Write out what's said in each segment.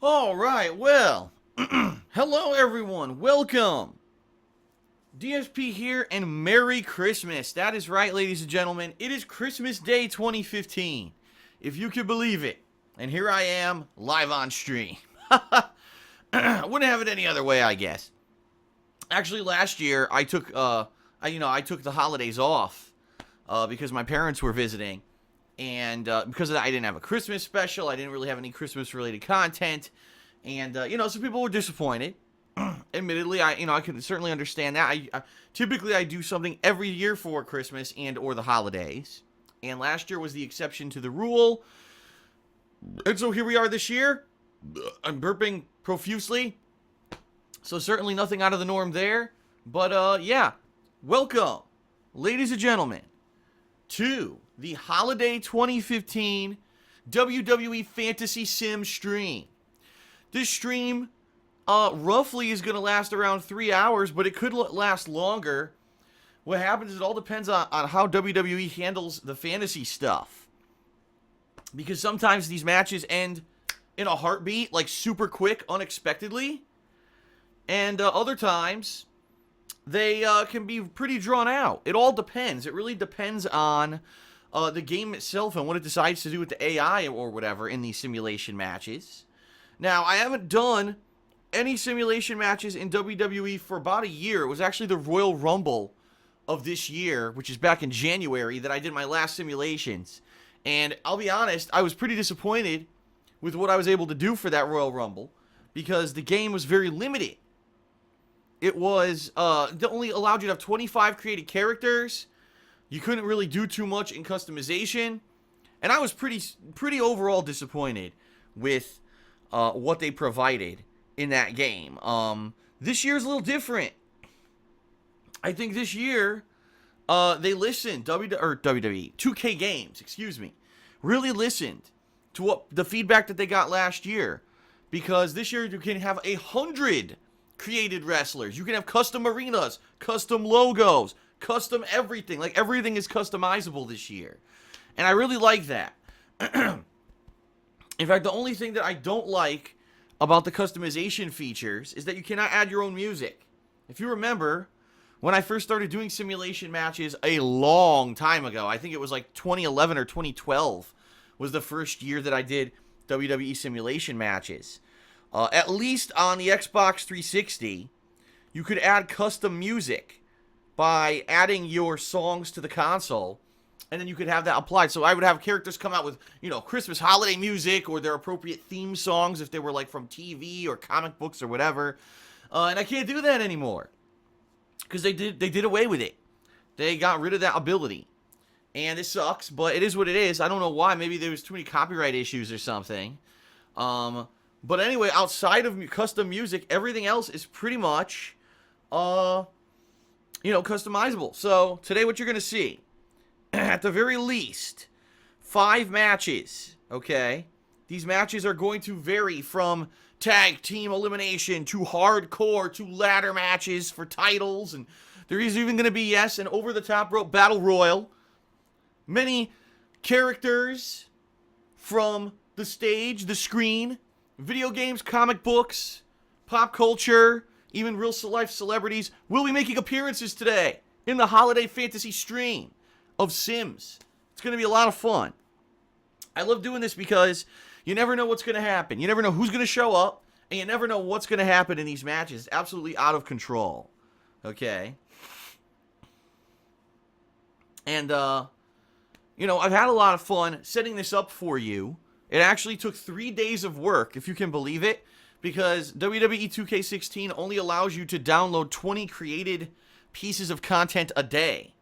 All right, well, hello everyone, welcome. DSP here, and Merry Christmas. That is right, ladies and gentlemen. It is Christmas Day 2015, if you can believe it. And here I am, live on stream. I wouldn't have it any other way, I guess. Actually, last year I took, I took the holidays off because my parents were visiting, and because of that, I didn't have a Christmas special. I didn't really have any Christmas-related content, and some people were disappointed. Admittedly, I can certainly understand that. Typically I do something every year for Christmas and or the holidays, and last year was the exception to the rule. And so here we are this year. I'm burping profusely, so certainly nothing out of the norm there. But yeah, welcome, ladies and gentlemen, to the Holiday 2015 WWE Fantasy Sim stream. This stream roughly is going to last around 3 hours, but it could last longer. What happens is it all depends on how WWE handles the fantasy stuff. Because sometimes these matches end in a heartbeat, like super quick, unexpectedly. And other times, they can be pretty drawn out. It all depends. It really depends on the game itself and what it decides to do with the AI or whatever in these simulation matches. Now, I haven't done any simulation matches in WWE for about a year. It was actually the Royal Rumble of this year, which is back in January, that I did my last simulations. And I'll be honest, I was pretty disappointed with what I was able to do for that Royal Rumble because the game was very limited. It was, it only allowed you to have 25 created characters. You couldn't really do too much in customization. And I was pretty overall disappointed with what they provided in that game. This year's a little different. I think this year, they listened, WWE, 2K Games, excuse me, really listened to what the feedback that they got last year. Because this year you can have 100 created wrestlers. You can have custom arenas, custom logos, custom everything. Like, everything is customizable this year. And I really like that. In fact, the only thing that I don't like about the customization features is that you cannot add your own music. If you remember, when I first started doing simulation matches a long time ago, I think it was like 2011 or 2012 was the first year that I did WWE simulation matches. At least on the Xbox 360, you could add custom music by adding your songs to the console, and then you could have that applied. So I would have characters come out with, Christmas holiday music or their appropriate theme songs if they were like from TV or comic books or whatever. And I can't do that anymore because they did away with it. They got rid of that ability, and it sucks. But it is what it is. I don't know why. Maybe there was too many copyright issues or something. But anyway, outside of custom music, everything else is pretty much, customizable. So today, what you're gonna see, at the very least, 5 matches, okay? These matches are going to vary from tag team elimination to hardcore to ladder matches for titles, and there is even going to be, yes, an over-the-top rope battle royal. Many characters from the stage, the screen, video games, comic books, pop culture, even real-life celebrities will be making appearances today in the Holiday Fantasy stream of Sims. It's going to be a lot of fun. I love doing this because you never know what's going to happen. You never know who's going to show up, and you never know what's going to happen in these matches. It's absolutely out of control. Okay? And, I've had a lot of fun setting this up for you. It actually took 3 days of work, if you can believe it, because WWE 2K16 only allows you to download 20 created pieces of content a day.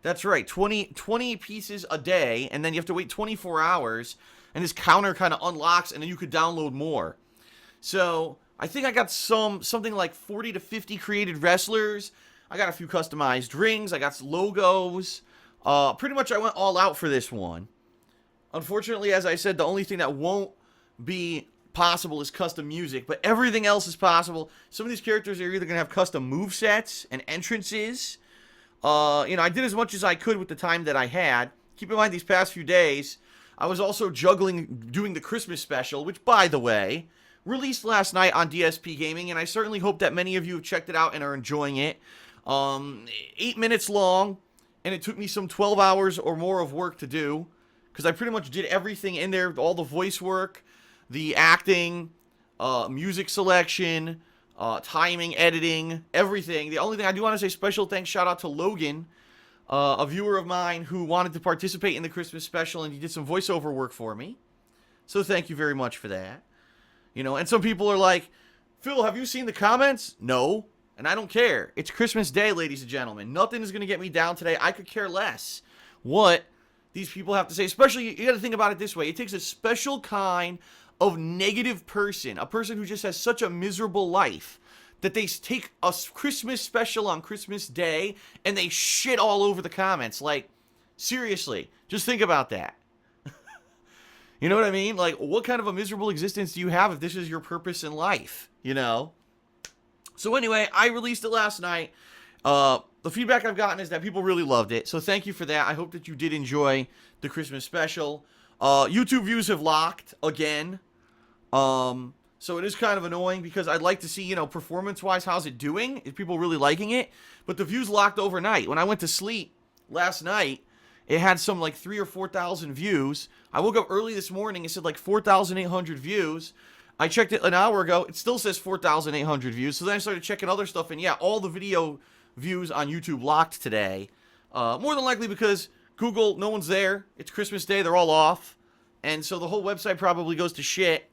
That's right, 20 pieces a day, and then you have to wait 24 hours, and this counter kind of unlocks, and then you could download more. So, I think I got something like 40 to 50 created wrestlers. I got a few customized rings. I got logos. Pretty much I went all out for this one. Unfortunately, as I said, the only thing that won't be possible is custom music, but everything else is possible. Some of these characters are either going to have custom movesets and entrances. I did as much as I could with the time that I had. Keep in mind, these past few days, I was also juggling doing the Christmas special, which, by the way, released last night on DSPGaming, and I certainly hope that many of you have checked it out and are enjoying it. 8 minutes long, and it took me some 12 hours or more of work to do, because I pretty much did everything in there, all the voice work, the acting, music selection, timing, editing, everything. The only thing I do want to say special thanks, shout out to Logan, a viewer of mine who wanted to participate in the Christmas special, and he did some voiceover work for me. So thank you very much for that. You know, and some people are like, Phil, have you seen the comments? No. And I don't care. It's Christmas Day, ladies and gentlemen. Nothing is going to get me down today. I could care less what these people have to say. Especially, you got to think about it this way. It takes a special kind of negative person, a person who just has such a miserable life, that they take a Christmas special on Christmas Day and they shit all over the comments. Like, seriously, just think about that. You know what I mean? Like, what kind of a miserable existence do you have if this is your purpose in life, you know? So anyway, I released it last night. The feedback I've gotten is that people really loved it, so thank you for that. I hope that you did enjoy the Christmas special. YouTube views have locked again. So it is kind of annoying because I'd like to see, you know, performance-wise, how's it doing? Is people really liking it? But the views locked overnight. When I went to sleep last night, it had some like 3,000 or 4,000 views. I woke up early this morning, it said like 4,800 views. I checked it an hour ago, it still says 4,800 views. So then I started checking other stuff, and yeah, all the video views on YouTube locked today. More than likely because Google, no one's there. It's Christmas Day, they're all off. And so the whole website probably goes to shit.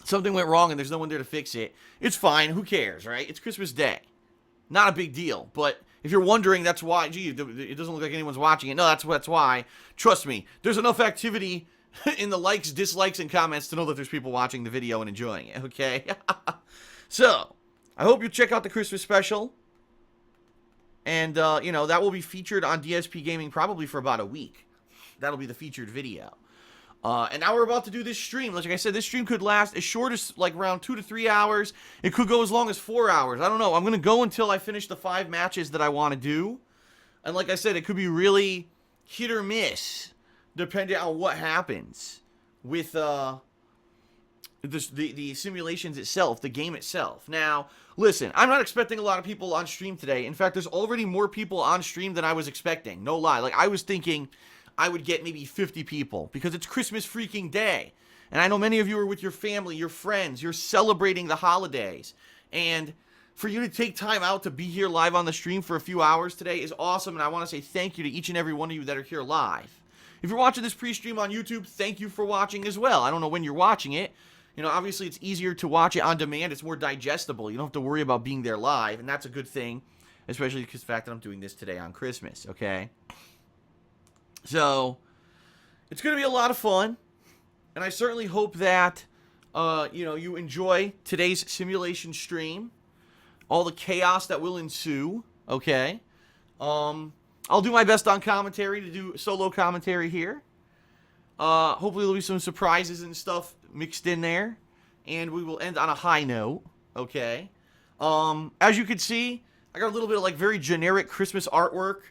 Something went wrong and there's no one there to fix it. It's fine, who cares, right? It's Christmas Day. Not a big deal. But if you're wondering, that's why, gee, it doesn't look like anyone's watching it. No, that's why. Trust me, there's enough activity in the likes, dislikes, and comments to know that there's people watching the video and enjoying it, okay? So, I hope you check out the Christmas special. And, you know, that will be featured on DSPGaming probably for about a week. That'll be the featured video. And now we're about to do this stream. Like I said, this stream could last as short as like around 2 to 3 hours. It could go as long as 4 hours. I don't know. I'm going to go until I finish the 5 matches that I want to do. And like I said, it could be really hit or miss depending on what happens with the simulations itself, the game itself. Now, listen, I'm not expecting a lot of people on stream today. In fact, there's already more people on stream than I was expecting. No lie. Like, I was thinking I would get maybe 50 people because it's Christmas freaking Day. And I know many of you are with your family, your friends, you're celebrating the holidays. And for you to take time out to be here live on the stream for a few hours today is awesome. And I want to say thank you to each and every one of you that are here live. If you're watching this pre-stream on YouTube, thank you for watching as well. I don't know when you're watching it. You know, obviously it's easier to watch it on demand. It's more digestible. You don't have to worry about being there live, and that's a good thing, especially because the fact that I'm doing this today on Christmas, okay? So, it's going to be a lot of fun, and I certainly hope that, you know, you enjoy today's simulation stream, all the chaos that will ensue, okay? I'll do my best on commentary to do solo commentary here. Hopefully there'll be some surprises and stuff mixed in there, and we will end on a high note, okay? As you can see, I got a little bit of like very generic Christmas artwork.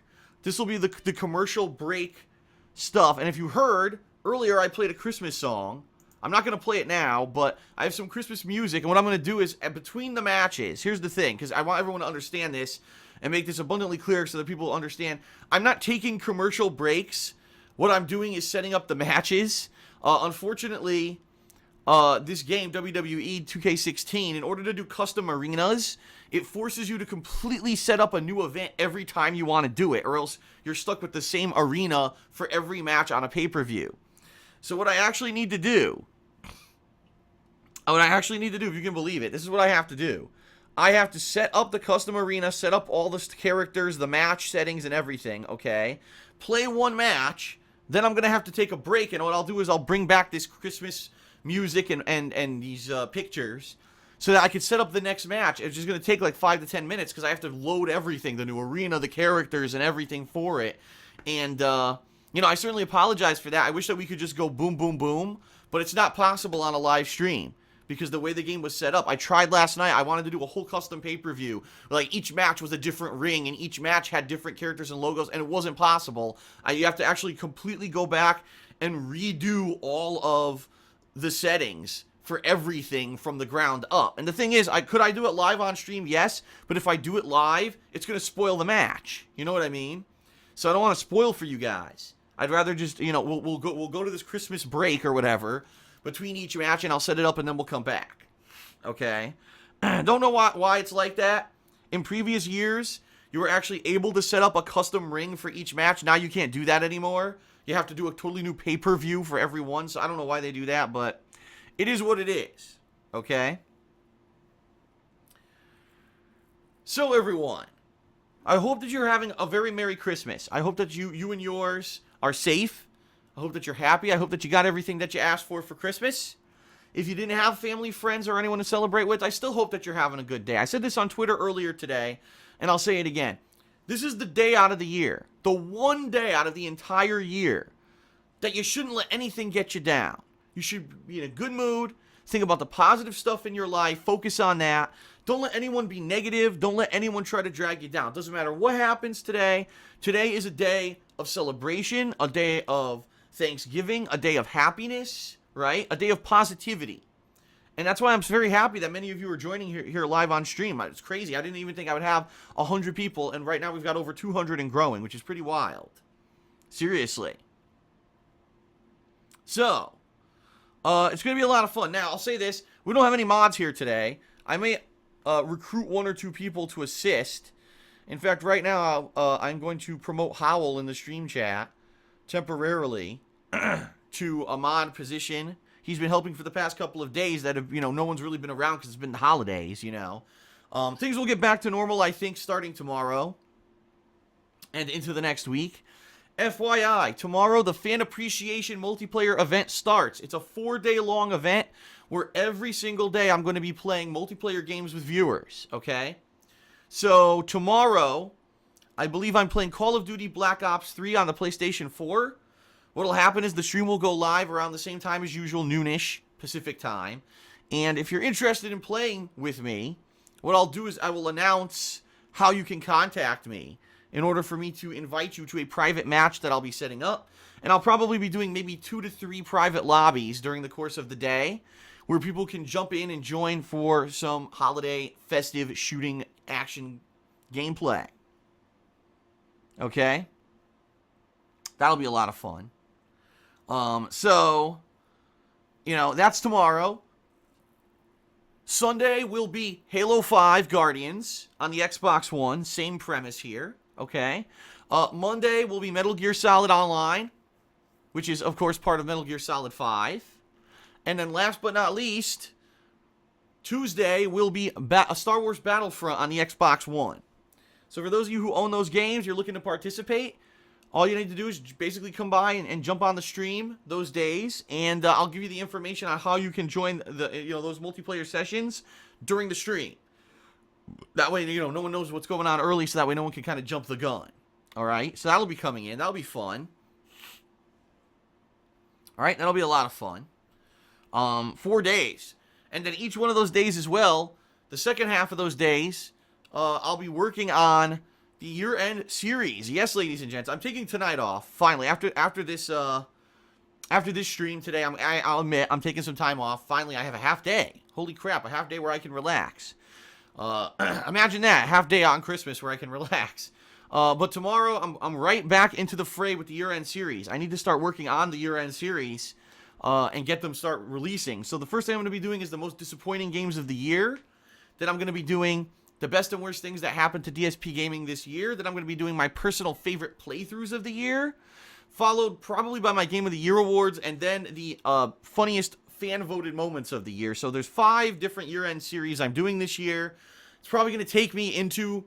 This will be the commercial break stuff, and if you heard, earlier I played a Christmas song. I'm not going to play it now, but I have some Christmas music, and what I'm going to do is, between the matches, here's the thing, because I want everyone to understand this, and make this abundantly clear so that people understand, I'm not taking commercial breaks. What I'm doing is setting up the matches. Unfortunately, this game, WWE 2K16, in order to do custom arenas, it forces you to completely set up a new event every time you want to do it, or else you're stuck with the same arena for every match on a pay-per-view. So what I actually need to do, if you can believe it, this is what I have to do. I have to set up the custom arena, set up all the characters, the match settings, and everything, okay? Play one match, then I'm going to have to take a break, and what I'll do is I'll bring back this Christmas music and these pictures so that I can set up the next match. It's just going to take like 5 to 10 minutes because I have to load everything, the new arena, the characters, and everything for it. And, you know, I certainly apologize for that. I wish that we could just go boom, boom, boom, but it's not possible on a live stream because the way the game was set up. I tried last night. I wanted to do a whole custom pay-per-view. Like, each match was a different ring, and each match had different characters and logos, and it wasn't possible. You have to actually completely go back and redo all of the settings for everything from the ground up. And the thing is, could I do it live on stream? Yes, but if I do it live, it's going to spoil the match. You know what I mean? So I don't want to spoil for you guys. I'd rather just, you know, we'll go to this Christmas break or whatever between each match, and I'll set it up, and then we'll come back. Okay? Don't know why it's like that. In previous years, you were actually able to set up a custom ring for each match. Now you can't do that anymore. You have to do a totally new pay-per-view for every one, so I don't know why they do that, but it is what it is. Okay? So, everyone, I hope that you're having a very Merry Christmas. I hope that you and yours are safe. I hope that you're happy. I hope that you got everything that you asked for Christmas. If you didn't have family, friends, or anyone to celebrate with, I still hope that you're having a good day. I said this on Twitter earlier today, and I'll say it again. This is the day out of the year, the one day out of the entire year, that you shouldn't let anything get you down. You should be in a good mood, think about the positive stuff in your life, focus on that. Don't let anyone be negative. Don't let anyone try to drag you down. It doesn't matter what happens today. Today is a day of celebration, a day of Thanksgiving, a day of happiness, right? A day of positivity. And that's why I'm very happy that many of you are joining here live on stream. It's crazy. I didn't even think I would have 100 people, and right now we've got over 200 and growing, which is pretty wild. Seriously. So, it's going to be a lot of fun. Now, I'll say this. We don't have any mods here today. I may recruit one or two people to assist. In fact, right now, I'm going to promote Howl in the stream chat temporarily to a mod position. He's been helping for the past couple of days that have, no one's really been around because it's been the holidays, Things will get back to normal, I think, starting tomorrow and into the next week. FYI, tomorrow the Fan Appreciation Multiplayer event starts. It's a 4-day-long event where every single day I'm going to be playing multiplayer games with viewers, okay? So, tomorrow, I believe I'm playing Call of Duty Black Ops 3 on the PlayStation 4. What'll happen is the stream will go live around the same time as usual, noonish Pacific time. And if you're interested in playing with me, what I'll do is I will announce how you can contact me in order for me to invite you to a private match that I'll be setting up. And I'll probably be doing maybe 2 to 3 private lobbies during the course of the day where people can jump in and join for some holiday festive shooting action gameplay. Okay? That'll be a lot of fun. That's tomorrow. Sunday will be Halo 5 Guardians on the Xbox One. Same premise here. Okay? Monday will be Metal Gear Solid Online, which is, of course, part of Metal Gear Solid 5. And then last but not least, Tuesday will be a Star Wars Battlefront on the Xbox One. So for those of you who own those games, you're looking to participate, all you need to do is basically come by and jump on the stream those days, and I'll give you the information on how you can join those multiplayer sessions during the stream. That way, no one knows what's going on early, so that way no one can kind of jump the gun. All right? So that'll be coming in. That'll be fun. All right? That'll be a lot of fun. 4 days. And then each one of those days as well, the second half of those days, I'll be working on the year-end series. Yes, ladies and gents, I'm taking tonight off. Finally, after this stream today, I'll admit I'm taking some time off. Finally, I have a half day. Holy crap, a half day where I can relax. Imagine that, half day on Christmas where I can relax. But tomorrow, I'm right back into the fray with the year-end series. I need to start working on the year-end series and get them start releasing. So the first thing I'm going to be doing is the most disappointing games of the year. Then I'm going to be doing the best and worst things that happened to DSPGaming this year. Then I'm going to be doing my personal favorite playthroughs of the year, followed probably by my Game of the Year awards, and then the funniest fan-voted moments of the year. So there's 5 different year-end series I'm doing this year. It's probably going to take me into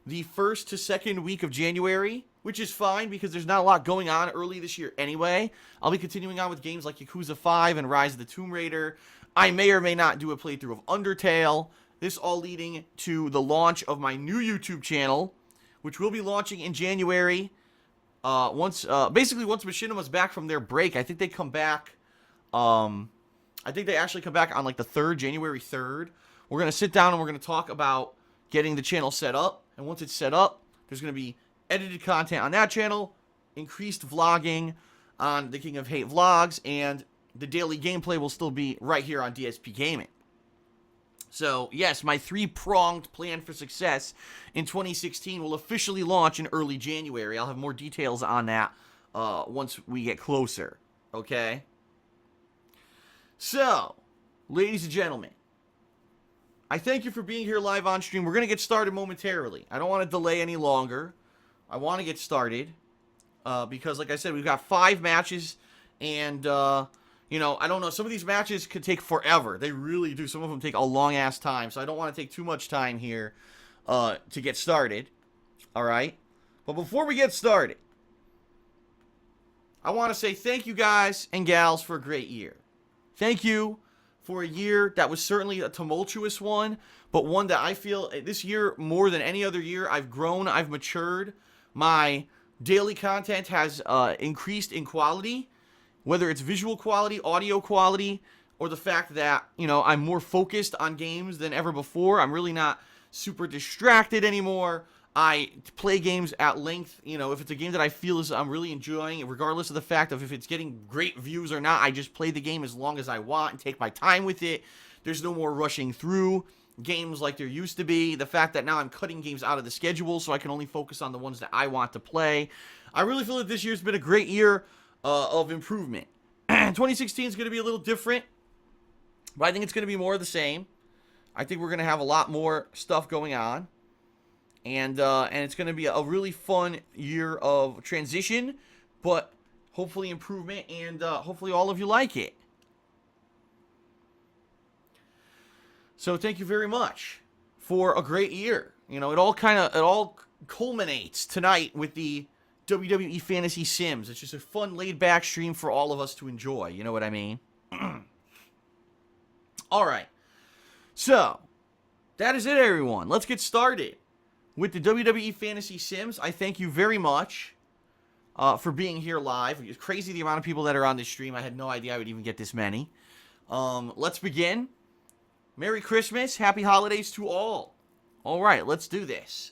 the first to second week of January, which is fine because there's not a lot going on early this year anyway. I'll be continuing on with games like Yakuza 5 and Rise of the Tomb Raider. I may or may not do a playthrough of Undertale. This all leading to the launch of my new YouTube channel, which will be launching in January. Once Machinima's back from their break, I think they come back. I think they actually come back on like the 3rd, January 3rd. We're going to sit down and we're going to talk about getting the channel set up. And once it's set up, there's going to be edited content on that channel, increased vlogging on the King of Hate vlogs, and the daily gameplay will still be right here on DSP Gaming. So, yes, my 3-pronged plan for success in 2016 will officially launch in early January. I'll have more details on that once we get closer, okay? So, ladies and gentlemen, I thank you for being here live on stream. We're going to get started momentarily. I don't want to delay any longer. I want to get started because, like I said, we've got 5 matches, and you know, I don't know. Some of these matches could take forever. They really do. Some of them take a long-ass time. So I don't want to take too much time here to get started. All right? But before we get started, I want to say thank you guys and gals for a great year. Thank you for a year that was certainly a tumultuous one, but one that I feel this year, more than any other year, I've grown, I've matured. My daily content has increased in quality. Whether it's visual quality, audio quality, or the fact that, you know, I'm more focused on games than ever before. I'm really not super distracted anymore. I play games at length. You know, if it's a game that I feel I'm really enjoying, regardless of the fact of if it's getting great views or not, I just play the game as long as I want and take my time with it. There's no more rushing through games like there used to be. The fact that now I'm cutting games out of the schedule so I can only focus on the ones that I want to play. I really feel that this year's been a great year of improvement. 2016 is going to be a little different, but I think it's going to be more of the same. I think we're going to have a lot more stuff going on, and it's going to be a really fun year of transition, but hopefully improvement, and hopefully all of you like it. So thank you very much for a great year. You know, it all culminates tonight with the WWE Fantasy Sims. It's just a fun, laid-back stream for all of us to enjoy. You know what I mean? All right. So, that is it, everyone. Let's get started with the WWE Fantasy Sims. I thank you very much for being here live. It's crazy the amount of people that are on this stream. I had no idea I would even get this many. Let's begin. Merry Christmas. Happy holidays to all. All right, let's do this.